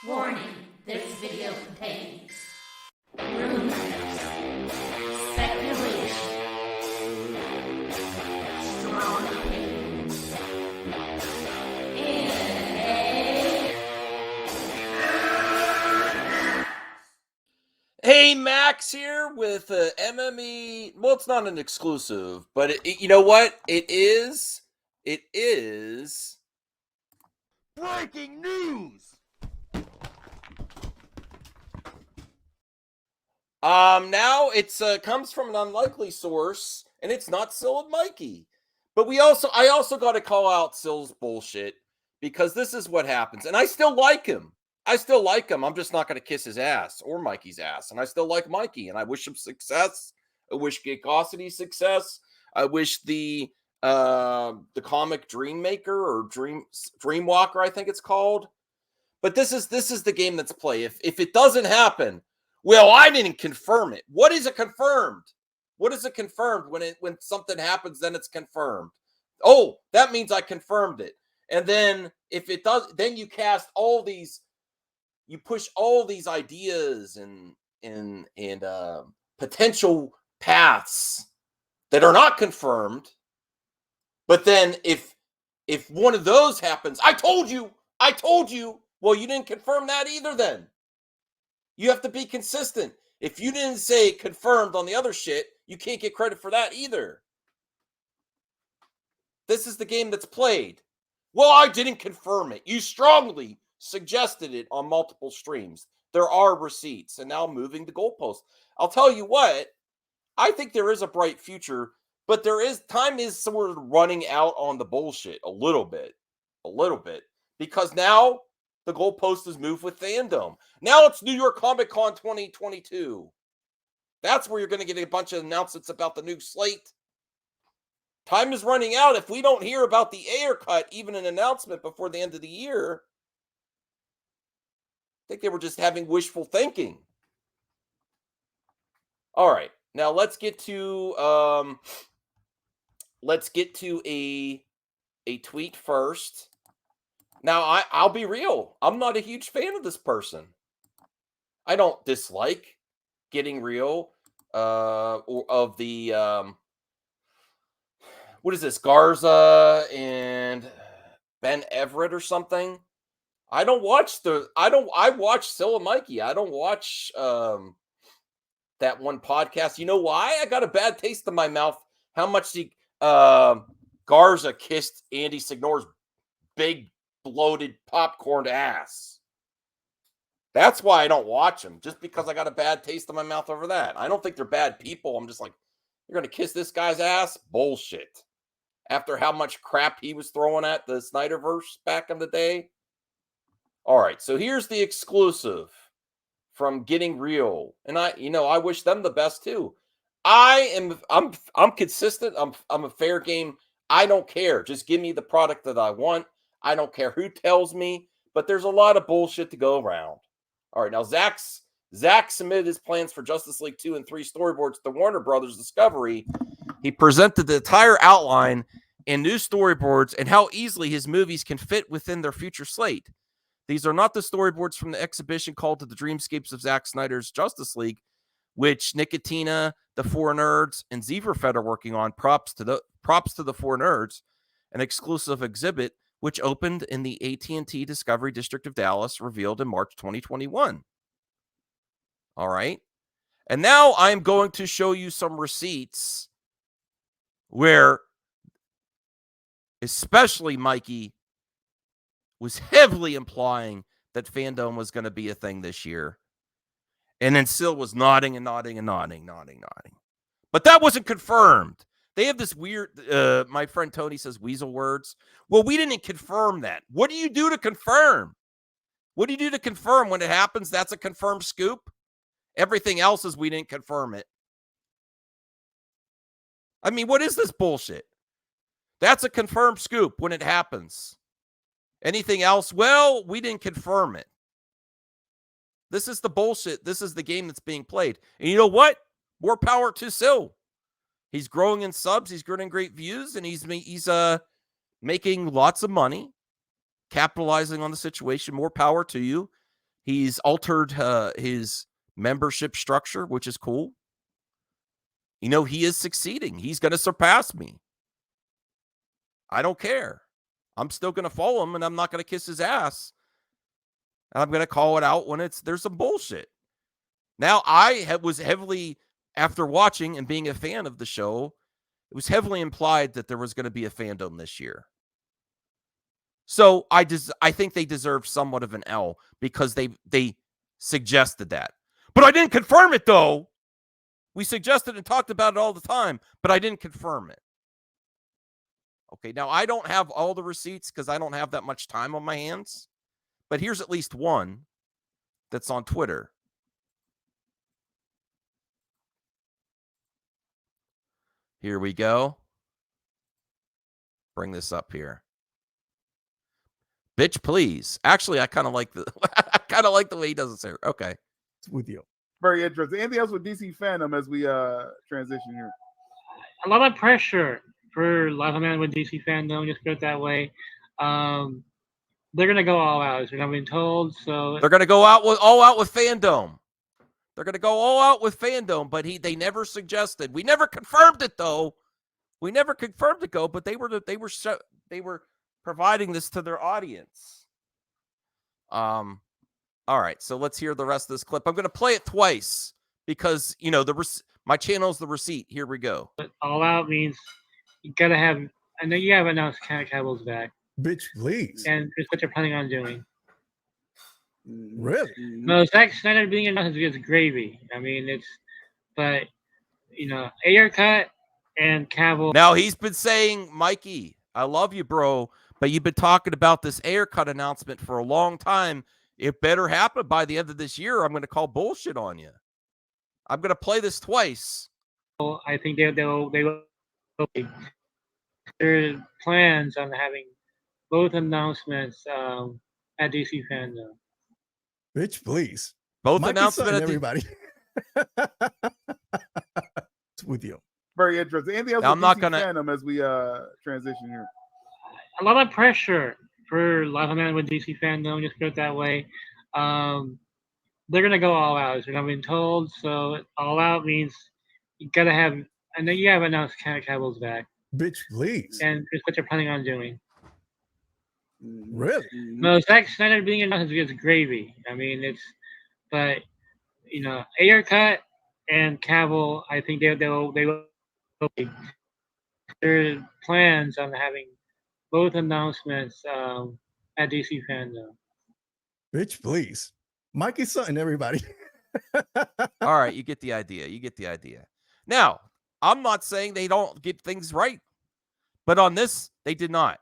Warning, this video contains rumors, speculation, strong opinions, Hey, Max here with MME. Well, it's not an exclusive, but you know what? It is. It is breaking news. Now it's comes from an unlikely source, and it's not Syl and Mikey. But I also got to call out Syl's bullshit because this is what happens, and I still like him. I still like him. I'm just not going to kiss his ass or Mikey's ass, and I still like Mikey, and I wish him success. I wish Geekosity success. I wish the comic Dreammaker or Dreamwalker, I think it's called. But this is the game that's play. If it doesn't happen, well, I didn't confirm it. What is it confirmed? What is it confirmed when something happens? Then it's confirmed. Oh, that means I confirmed it. And then if it does, then you cast all these, you push all these ideas and potential paths that are not confirmed. But then if one of those happens, I told you. Well, you didn't confirm that either. Then you have to be consistent. If you didn't say confirmed on the other shit, you can't get credit for that either. This is the game that's played. Well, I didn't confirm it. You strongly suggested it on multiple streams. There are receipts, and now moving the goalpost. I'll tell you what, I think there is a bright future, but time is sort of running out on the bullshit a little bit, because now the goalpost is moved with Fandome. Now it's New York Comic Con 2022. That's where you're going to get a bunch of announcements about the new slate. Time is running out. If we don't hear about the Ayer cut, even an announcement before the end of the year, I think they were just having wishful thinking. All right, now let's get to a tweet first. Now, I'll be real. I'm not a huge fan of this person. I don't dislike Getting Real or of the what is this, Garza and Ben Everett or something. I watch Syl and Mikey. I don't watch that one podcast. You know why? I got a bad taste in my mouth how much Garza kissed Andy Signore's big bloated popcorn ass. That's why I don't watch them, just because I got a bad taste in my mouth over that. I don't think they're bad people. I'm just like, you're going to kiss this guy's ass? Bullshit. After how much crap he was throwing at the Snyderverse back in the day. All right, so here's the exclusive from Getting Real. And I wish them the best too. I'm consistent. I'm a fair game. I don't care. Just give me the product that I want. I don't care who tells me, but there's a lot of bullshit to go around. All right, now Zack submitted his plans for Justice League 2 and 3 storyboards to Warner Brothers Discovery. He presented the entire outline and new storyboards and how easily his movies can fit within their future slate. These are not the storyboards from the exhibition called To the Dreamscapes of Zack Snyder's Justice League, which Nicotina, the Four Nerds, and Zeverfed are working on. Props to the Four Nerds, an exclusive exhibit which opened in the AT&T Discovery District of Dallas, revealed in March 2021. All right. And now I'm going to show you some receipts where especially Mikey was heavily implying that Fandome was going to be a thing this year. And then Syl was nodding and nodding and nodding. But that wasn't confirmed. They have this weird, my friend Tony says weasel words. Well, we didn't confirm that. What do you do to confirm? What do you do to confirm when it happens? That's a confirmed scoop. Everything else is we didn't confirm it. I mean, what is this bullshit? That's a confirmed scoop when it happens. Anything else? Well, we didn't confirm it. This is the bullshit. This is the game that's being played. And you know what? More power to Syl. He's growing in subs. He's getting great views, and he's making lots of money, capitalizing on the situation. More power to you. He's altered his membership structure, which is cool. You know, he is succeeding. He's going to surpass me. I don't care. I'm still going to follow him, and I'm not going to kiss his ass. And I'm going to call it out when there's some bullshit. Now, I was heavily, after watching and being a fan of the show, it was heavily implied that there was going to be a fandom this year. So I think they deserve somewhat of an L because they suggested that. But I didn't confirm it, though. We suggested and talked about it all the time, but I didn't confirm it. Okay, now I don't have all the receipts because I don't have that much time on my hands. But here's at least one that's on Twitter. Here we go. Bring this up here. Bitch, please. Actually, I kind of like the way he does it. There. Okay. With you. Very interesting. Anything else with DC Fandom as we transition here? A lot of pressure for Live Man with DC Fandom, just put it that way. They're gonna go all out, as we've been told. So they're gonna go all out with Fandome. They're gonna go all out with Fandome, but they never suggested. We never confirmed it though. We never confirmed it, but they were providing this to their audience. All right, so let's hear the rest of this clip. I'm gonna play it twice because you know my channel's the receipt. Here we go. All out means you gotta have. I know you have announced Cable's back. Bitch, please. And it's what they're planning on doing. Really? No, Zack Snyder being announced is gravy. I mean, but you know, Ayer cut and Cavill. Now he's been saying, Mikey, I love you, bro, but you've been talking about this Ayer cut announcement for a long time. It better happen by the end of this year. I'm going to call bullshit on you. I'm going to play this twice. I think they will. There's plans on having both announcements at DC Fandom. Bitch, please. Both Mikey announcements at everybody. With you. Very interesting. Anything else now, with I'm DC not gonna Fandom as we transition here? A lot of pressure for Live Man with DC Fandom, just put it that way. They're gonna go all out, as we've been told. So all out means you gotta have. I know you have announced Cable's back. Bitch, please. And it's what they're planning on doing. Really? No, Zack Snyder being announced is gravy. I mean, but you know, Ayer cut and Cavill. I think they will. There's plans on having both announcements at DC Fandom. Bitch, please. Mikey Sutton, everybody. All right, you get the idea. You get the idea. Now, I'm not saying they don't get things right, but on this, they did not.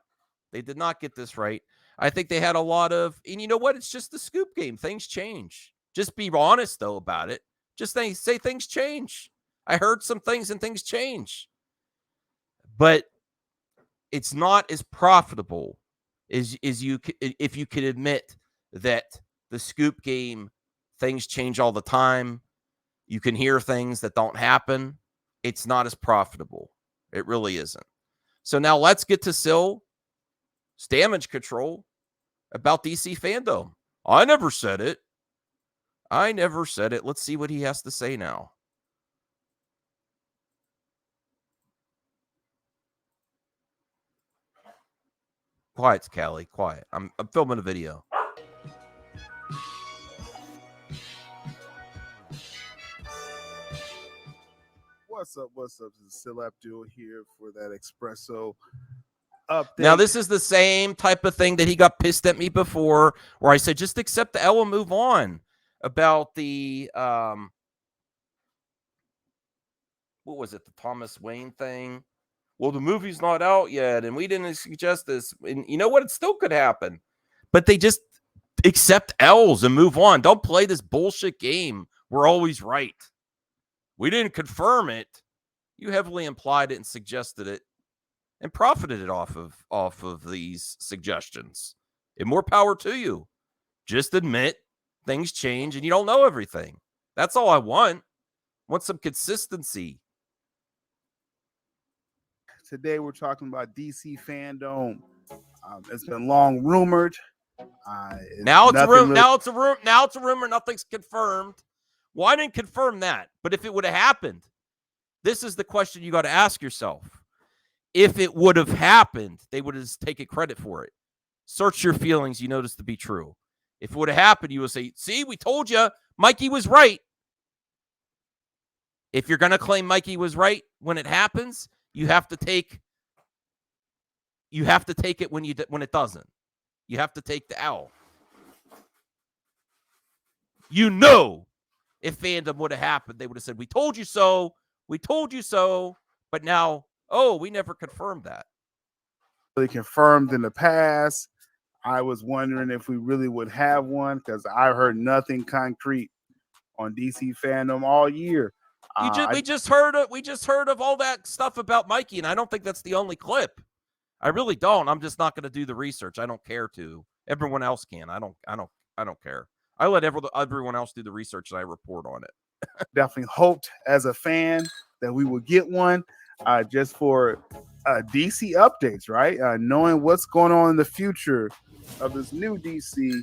They did not get this right. I think they had a lot of, and you know what? It's just the scoop game. Things change. Just be honest, though, about it. Just say things change. I heard some things and things change. But it's not as profitable as you if you could admit that the scoop game, things change all the time. You can hear things that don't happen. It's not as profitable. It really isn't. So now let's get to Syl's damage control about DC Fandom. I never said it. I never said it. Let's see what he has to say now. Quiet, Callie. Quiet. I'm filming a video. What's up? This is Sil Abdul here for that espresso update. Now, this is the same type of thing that he got pissed at me before, where I said, just accept the L and move on. About the, what was it? The Thomas Wayne thing. Well, the movie's not out yet, and we didn't suggest this. And you know what? It still could happen. But they just accept L's and move on. Don't play this bullshit game. We're always right. We didn't confirm it. You heavily implied it and suggested it and profited it off of these suggestions. And more power to you. Just admit things change and you don't know everything. That's all I want. Some consistency. Today we're talking about DC Fandom. It's been long rumored Now it's a nothing room. really- Now it's a room. Now it's a rumor. Nothing's confirmed. Well, I didn't confirm that. But if it would have happened, this is the question you got to ask yourself. If it would have happened, they would have taken credit for it. Search your feelings. You notice to be true. If it would have happened, you would say, "See, we told you, Mikey was right." If you're going to claim Mikey was right when it happens, you have to take it when it doesn't. You have to take the L. You know, if Fandom would have happened, they would have said, "We told you so. We told you so." But now, oh, we never confirmed that. Really confirmed in the past. I was wondering if we really would have one because I heard nothing concrete on DC Fandom all year. We just heard of all that stuff about Mikey, and I don't think that's the only clip. I really don't. I'm just not going to do the research. I don't care to. Everyone else can. I don't care. I let everyone else do the research and I report on it. Definitely hoped as a fan that we would get one just for DC updates, right? Knowing what's going on in the future of this new DC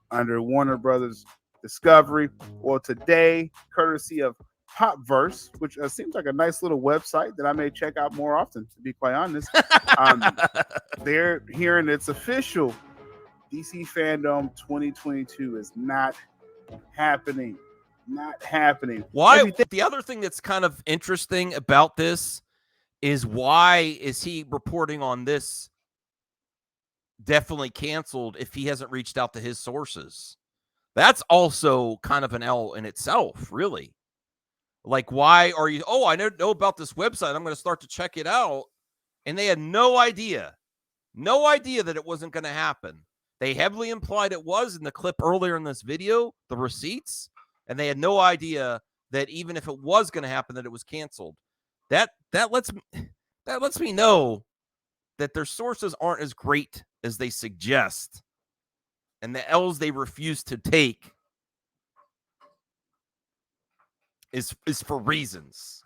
under Warner Brothers Discovery. Well, today, courtesy of Popverse, which seems like a nice little website that I may check out more often, to be quite honest. They're hearing it's official. DC Fandom 2022 is not happening. Not happening. Why? The other thing that's kind of interesting about this is why is he reporting on this definitely canceled if he hasn't reached out to his sources? That's also kind of an L in itself, really. Like, why are you, I know about this website. I'm going to start to check it out. And they had no idea that it wasn't going to happen. They heavily implied it was in the clip earlier in this video, the receipts, and they had no idea that even if it was going to happen, that it was canceled. That lets me know that their sources aren't as great as they suggest, and the L's they refuse to take is for reasons.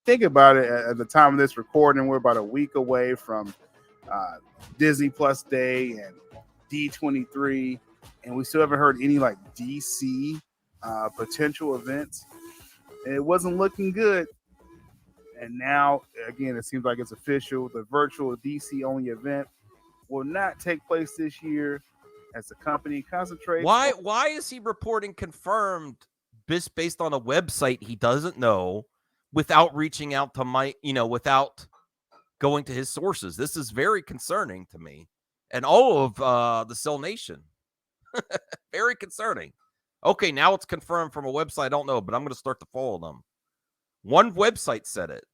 Think about it. At the time of this recording, we're about a week away from Disney Plus Day and D23, and we still haven't heard any like DC potential events. And it wasn't looking good. And now, again, it seems like it's official. The virtual DC only event will not take place this year as the company concentrates. Why is he reporting confirmed based on a website he doesn't know without reaching out to without going to his sources? This is very concerning to me and all of the SYLNATION. Very concerning. Okay, now it's confirmed from a website I don't know, but I'm going to start to follow them. One website said it.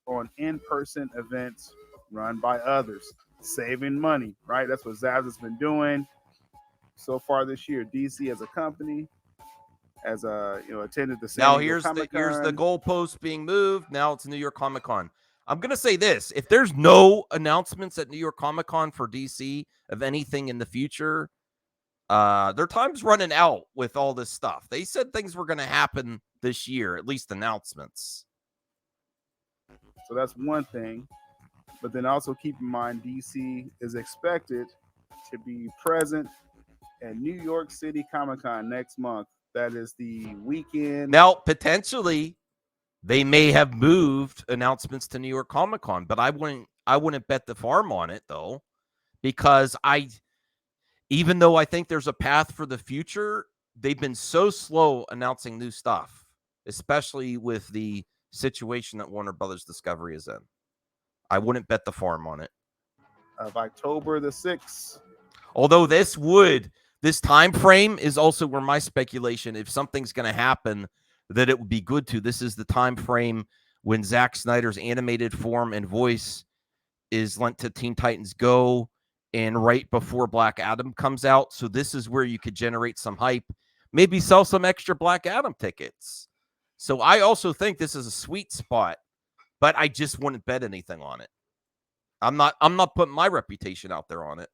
On in-person events run by others, saving money, right? That's what Zaz has been doing so far this year. DC as a company has attended the San Diego Here's Comic-Con. here's the goalpost being moved. Now it's New York Comic Con. I'm gonna say this: if there's no announcements at New York Comic Con for DC of anything in the future, their time's running out with all this stuff. They said things were gonna happen this year, at least announcements. So that's one thing. But then also keep in mind, DC is expected to be present at New York City Comic Con next month. That is the weekend. Now, potentially, they may have moved announcements to New York Comic Con, but I wouldn't bet the farm on it though, because even though I think there's a path for the future, they've been so slow announcing new stuff, especially with the situation that Warner Brothers Discovery is in. I wouldn't bet the farm on it. Of October the 6th. Although this time frame is also where my speculation, if something's going to happen, that it would be good to. This is the time frame when Zack Snyder's animated form and voice is lent to Teen Titans Go, and right before Black Adam comes out. So this is where you could generate some hype, maybe sell some extra Black Adam tickets. So I also think this is a sweet spot, but I just wouldn't bet anything on it. I'm not putting my reputation out there on it.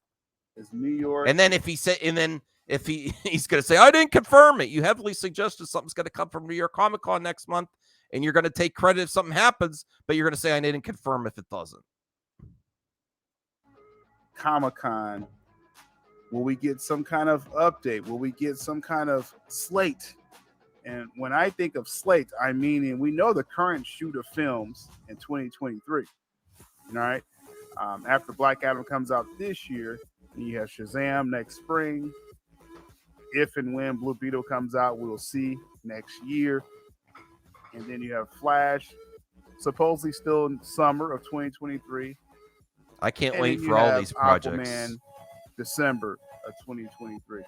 It's New York. And then if he's going to say, I didn't confirm it. You heavily suggested something's going to come from New York Comic Con next month, and you're going to take credit if something happens, but you're going to say, I didn't confirm if it doesn't. Comic-Con, will we get some kind of update? Will we get some kind of slate? And when I think of slate, I mean, we know the current shoot of films in 2023. All right. After Black Adam comes out this year, you have Shazam next spring. If and when Blue Beetle comes out, we'll see next year. And then you have Flash, supposedly still in summer of 2023. I can't And wait then you for all have these projects. Aquaman, December of 2023.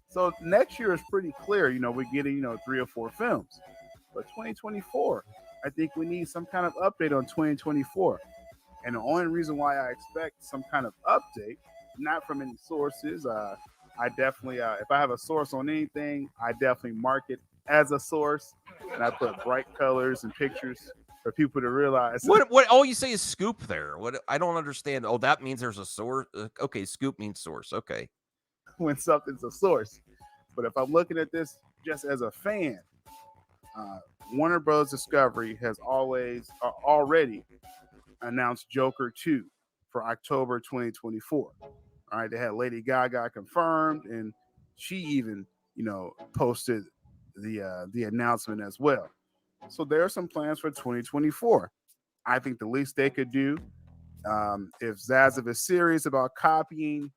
So next year is pretty clear. We're getting 3 or 4 films. But 2024, I think we need some kind of update on 2024. And the only reason why I expect some kind of update, not from any sources, I definitely, if I have a source on anything, I definitely mark it as a source, and I put bright colors and pictures for people to realize. What? All you say is scoop there. What? I don't understand. Oh, that means there's a source. Okay, scoop means source. Okay. When something's a source. But if I'm looking at this just as a fan, Warner Bros. Discovery has already announced Joker 2 for October 2024. All right, they had Lady Gaga confirmed, and she even, posted the announcement as well. So there are some plans for 2024. I think the least they could do, if Zaziv is serious about copying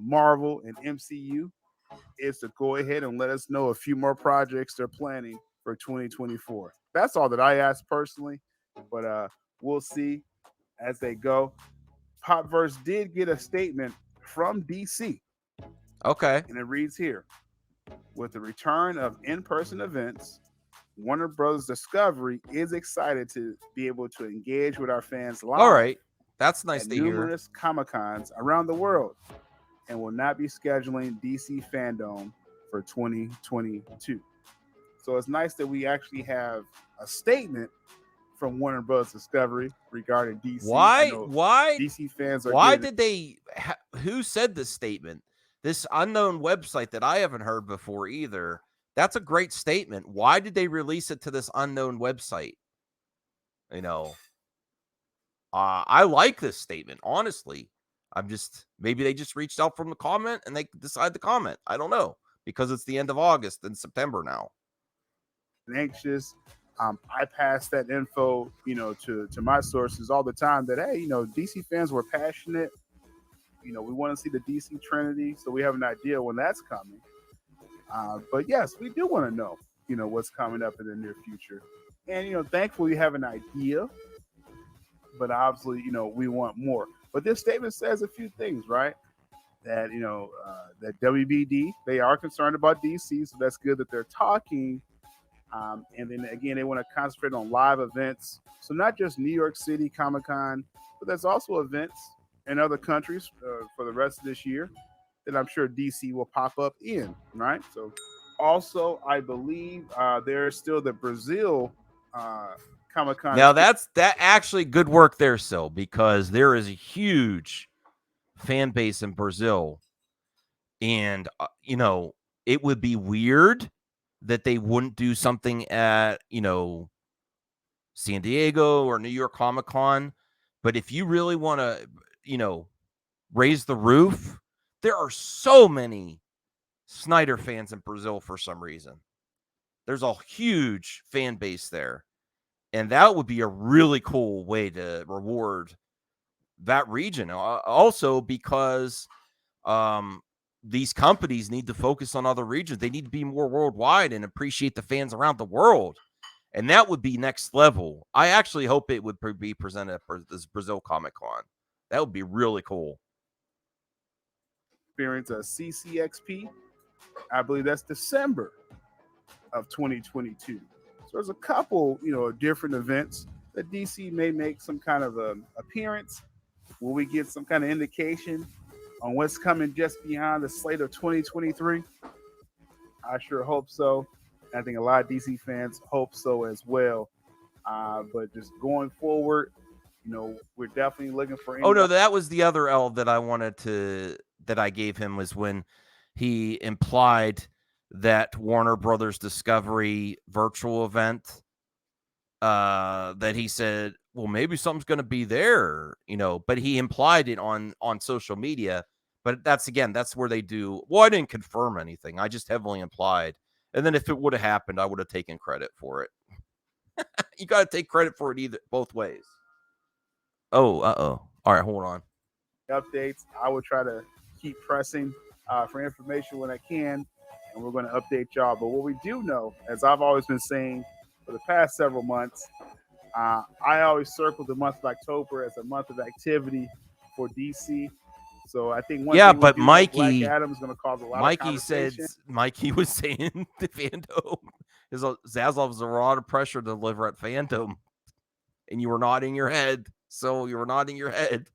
Marvel and MCU, is to go ahead and let us know a few more projects they're planning for 2024. That's all that I ask personally, but we'll see as they go. Popverse did get a statement from DC, Okay. and it reads here: with the return of in-person events, Warner Bros. Discovery is excited to be able to engage with our fans live. All right. That's nice at to hear. numerous Comic-Cons around the world, and will not be scheduling DC Fandom for 2022. So it's nice that we actually have a statement from Warner Bros. Discovery regarding DC. Why? DC fans are. Why did they? Who said this statement? This unknown website that I haven't heard before either. That's a great statement. Why did they release it to this unknown website? I like this statement, honestly. Maybe they just reached out from the comment and they decide to comment. I don't know, because it's the end of August and September now. Anxious. I pass that info, to my sources all the time that, hey, DC fans were passionate. We want to see the DC Trinity, so we have an idea when that's coming. But yes, we do want to know, what's coming up in the near future. And, thankfully we have an idea, but obviously, we want more. But this statement says a few things, right? That, that WBD, they are concerned about DC, so that's good that they're talking. And then again, they want to concentrate on live events. So not just New York City Comic-Con, but there's also events in other countries for the rest of this year that I'm sure DC will pop up in, right? So also, I believe there's still the Brazil Comic-Con. Now that actually good work there, Sil, because there is a huge fan base in Brazil, and it would be weird that they wouldn't do something at San Diego or New York Comic-Con. But if you really want to raise the roof, there are so many Snyder fans in Brazil for some reason. There's a huge fan base there. And that would be a really cool way to reward that region. Also, because these companies need to focus on other regions. They need to be more worldwide and appreciate the fans around the world. And that would be next level. I actually hope it would be presented at this Brazil Comic-Con. That would be really cool. Experience a CCXP. I believe that's December of 2022. So there's a couple, different events that DC may make some kind of appearance. Will we get some kind of indication on what's coming just beyond the slate of 2023? I sure hope so. I think a lot of DC fans hope so as well. But just going forward, we're definitely looking for. Oh no, that was the other L that I gave him, was when he implied that Warner Brothers Discovery virtual event that he said, well, maybe something's going to be there, but he implied it on social media. But that's where they do. Well, I didn't confirm anything. I just heavily implied. And then if it would have happened, I would have taken credit for it. You got to take credit for it both ways. Oh, all right, hold on. Updates. I will try to keep pressing for information when I can, and we're going to update y'all. But what we do know, as I've always been saying for the past several months, I always circle the month of October as a month of activity for DC. So I think but Mikey, Black Adam is going to cause a lot Mikey of conversation. Mikey was saying the Fandom is Zaslav's a lot of pressure to deliver at Fandom, and you were nodding your head. So you were nodding your head.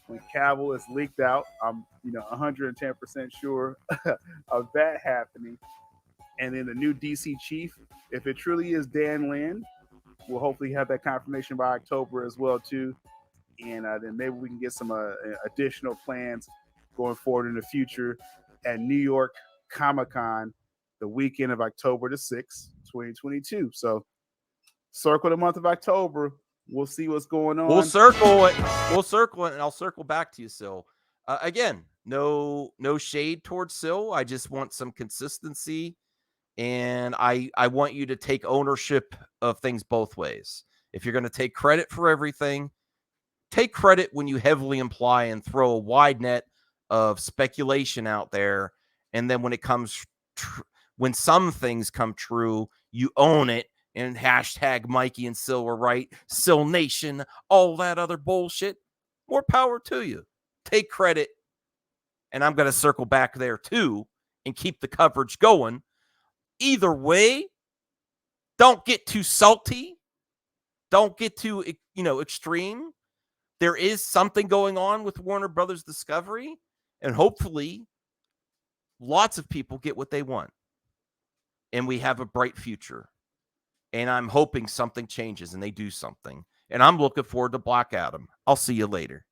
When Cavill is leaked out, I'm 110% sure of that happening. And then the new DC chief, if it truly is Dan Lin, we'll hopefully have that confirmation by October as well too. And then maybe we can get some additional plans going forward in the future at New York Comic-Con the weekend of October the 6th, 2022. So circle the month of October. We'll see what's going on. We'll circle it, and I'll circle back to you, Sil. Again, no shade towards Sil. I just want some consistency, and I want you to take ownership of things both ways. If you're going to take credit for everything, take credit when you heavily imply and throw a wide net of speculation out there, and then when it comes, when some things come true, you own it. And hashtag Mikey and Sil were right. Sil Nation, all that other bullshit. More power to you. Take credit. And I'm going to circle back there too and keep the coverage going. Either way, don't get too salty. Don't get too, extreme. There is something going on with Warner Brothers Discovery. And hopefully, lots of people get what they want. And we have a bright future. And I'm hoping something changes and they do something. And I'm looking forward to Black Adam. I'll see you later.